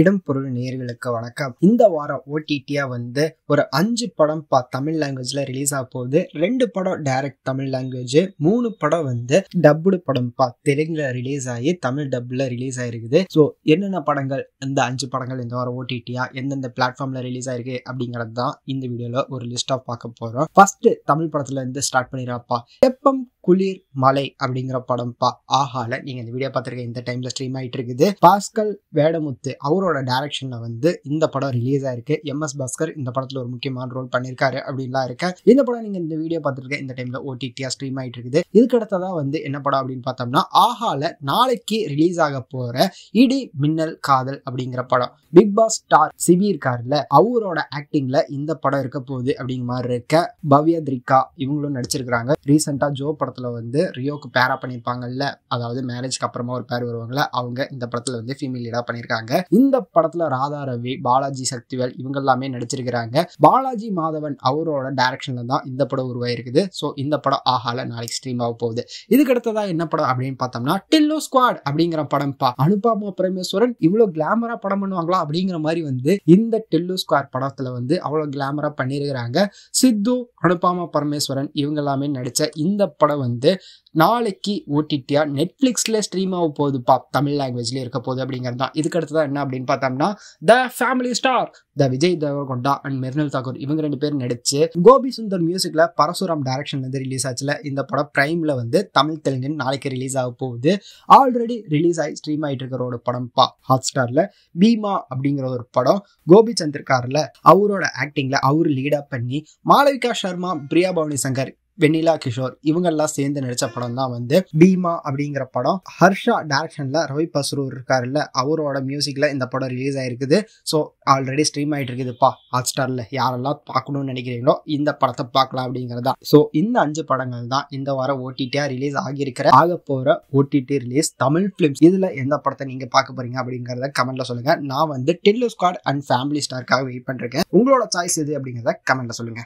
இடம் பொருள் நேயர்களுக்கு வணக்கம். இந்த வாரம் ஓடிடியா ஒரு 5 படம் தமிழ் லாங்குவேஜ்ல ரிலீஸ் ஆக போகுது. 2 படம் டைரக்ட் தமிழ் லாங்குவேஜ், 3 படம் டப்புடு படம் தெலுங்குல ரிலீஸ் ஆகி தமிழ் டப்ல ரிலீஸ் ஆயிருக்குது. ஸோ என்னென்ன படங்கள், இந்த 5 படங்கள் இந்த வாரம் ஓடிடியா எந்தெந்த பிளாட்ஃபார்ம்ல ரிலீஸ் ஆயிருக்கு அப்படிங்கிறது தான் இந்த வீடியோல ஒரு லிஸ்ட் ஆஃப் பார்க்க போறோம். ஃபர்ஸ்ட் தமிழ் படத்துல இருந்து ஸ்டார்ட் பண்ணிடுறாப்பா. தெப்பம் குளிர் மலை அப்படிங்கிற படம் ஆஹால நீங்க இந்த வீடியோ பார்த்திருக்க இந்த டைம்ல ஸ்ட்ரீம் ஆயிட்டு இருக்குது. பாஸ்கல் வேடமுத்து அவரோட டைரக்ஷன்ல இந்த படம் ரிலீஸ் ஆயிருக்கு. MS பாஸ்கர் இந்த படத்துல ஒரு முக்கியமான ரோல் பண்ணிருக்காரு அப்படின்லாம் இருக்கு. இந்த படம் நீங்க இந்த வீடியோ பார்த்திருக்க இந்த டைம்ல ஓடிடியா ஸ்ட்ரீம் ஆயிட்டு இருக்குது. இதுக்கு அடுத்ததா என்ன படம் அப்படின்னு பார்த்தோம்னா, ஆஹால நாளைக்கு ரிலீஸ் ஆக போற இடி மின்னல் காதல் அப்படிங்கிற படம். பிக் பாஸ் ஸ்டார் சிவி இருக்காருல்ல, அவரோட ஆக்டிங்ல இந்த படம் இருக்க போகுது அப்படிங்கிற மாதிரி இருக்க. பவ்யத்ரிகா இவங்களும் நடிச்சிருக்காங்க. ரீசெண்டா ஜோ படத்துல ரியோக்கு பேரா பண்ணிருப்பாங்கல்ல, அதாவது மேரேஜ்க்கு அப்புறமா ஒரு பேர் வருவாங்கல்ல, அவங்க இந்த படத்துல ஃபீமேல் லீடா பண்ணிருக்காங்க. இந்த படத்துல ராதா ரவி, பாலாஜி சக்திவேல் இவங்க எல்லாமே நடிச்சிருக்காங்க. பாலாஜி மாதவன் அவரோட டைரக்ஷன்ல தான் இந்த படம் உருவாயிருக்குது. ஸோ இந்த படம் ஆஹால நாளைக்கு ஸ்ட்ரீம் ஆக போகுது. இதுக்கு அடுத்ததா என்ன படம் அப்படின்னு பார்த்தோம்னா, டில்லு ஸ்குவாட் அப்படிங்கிற படம். அனுபமா பரமேஸ்வரன் இவ்வளவு கிளாமரா படம் பண்ணுவாங்களா அப்படிங்கிற மாதிரி இந்த டில்லு ஸ்குவாட் படத்துல அவ்வளவு கிளாமரா பண்ணிருக்கிறாங்க. சித்து, அனுபமா பரமேஸ்வரன் இவங்க எல்லாமே நடிச்ச இந்த படம் நாளைக்கு ஓடிடியா நெட்ஃபிளிக்ஸ்ல ஸ்ட்ரீம் ஆக போகுதுப்பா. தமிழ் லாங்குவேஜ்ல இருக்க போகுது அப்படிங்கிறது தான். இதுக்கு அடுத்ததான் என்ன அப்படின்னு பார்த்தோம்னா, the family star Vijay Deverakonda and Mrunal Thakur இவங்க 2 பேரும் நடிச்சு கோபி சுந்தர் மியூசிக்ல பரசுராம் டைரக்ஷன்ல ரிலீஸ் ஆச்சுல. இந்த படம் பிரைம்ல தமிழ் தெலுங்கு நாளைக்கு ரிலீஸ் ஆக போகுது. ஆல்ரெடி ரிலீஸ் ஆகி ஸ்ட்ரீம் ஆயிட்டு இருக்கிற ஒரு படம் ஹாட் ஸ்டார்ல பீமா அப்படிங்கிற ஒரு படம். கோபி சந்திரகார்ல அவரோட ஆக்டிங்ல அவரு லீடா பண்ணி மாளவிகா சர்மா, பிரியா பவானி சங்கர், வெண்ணிலா கிஷோர் இவங்க எல்லாம் சேர்ந்து நடிச்ச படம் தான் பீமா அப்படிங்கிற படம். ஹர்ஷா டைரக்ஷன்ல ரவி பஸ்ரூர் இருக்காருல்ல, அவரோட மியூசிக்ல இந்த படம் ரிலீஸ் ஆயிருக்குது. ஸோ ஆல்ரெடி ஸ்ட்ரீம் ஆயிட்டு இருக்குதுப்பா ஹாட் ஸ்டார்ல. யாரெல்லாம் பார்க்கணும்னு நினைக்கிறீங்களோ இந்த படத்தை பார்க்கலாம் அப்படிங்கிறதா. ஸோ இந்த 5 படங்கள் தான் இந்த வாரம் ஓடிடியா ரிலீஸ் ஆக போற ஓடிடி ரிலீஸ் தமிழ் பிலிம்ஸ். இதுல எந்த படத்தை நீங்க பார்க்க போறீங்க அப்படிங்கறத கமெண்ட்ல சொல்லுங்க. நான் டில்லு ஸ்குவாட் அண்ட் ஃபேமிலி ஸ்டார்க்காக வெயிட் பண்றேன். உங்களோட சாய்ஸ் எது அப்படிங்கறத கமெண்ட்ல சொல்லுங்க.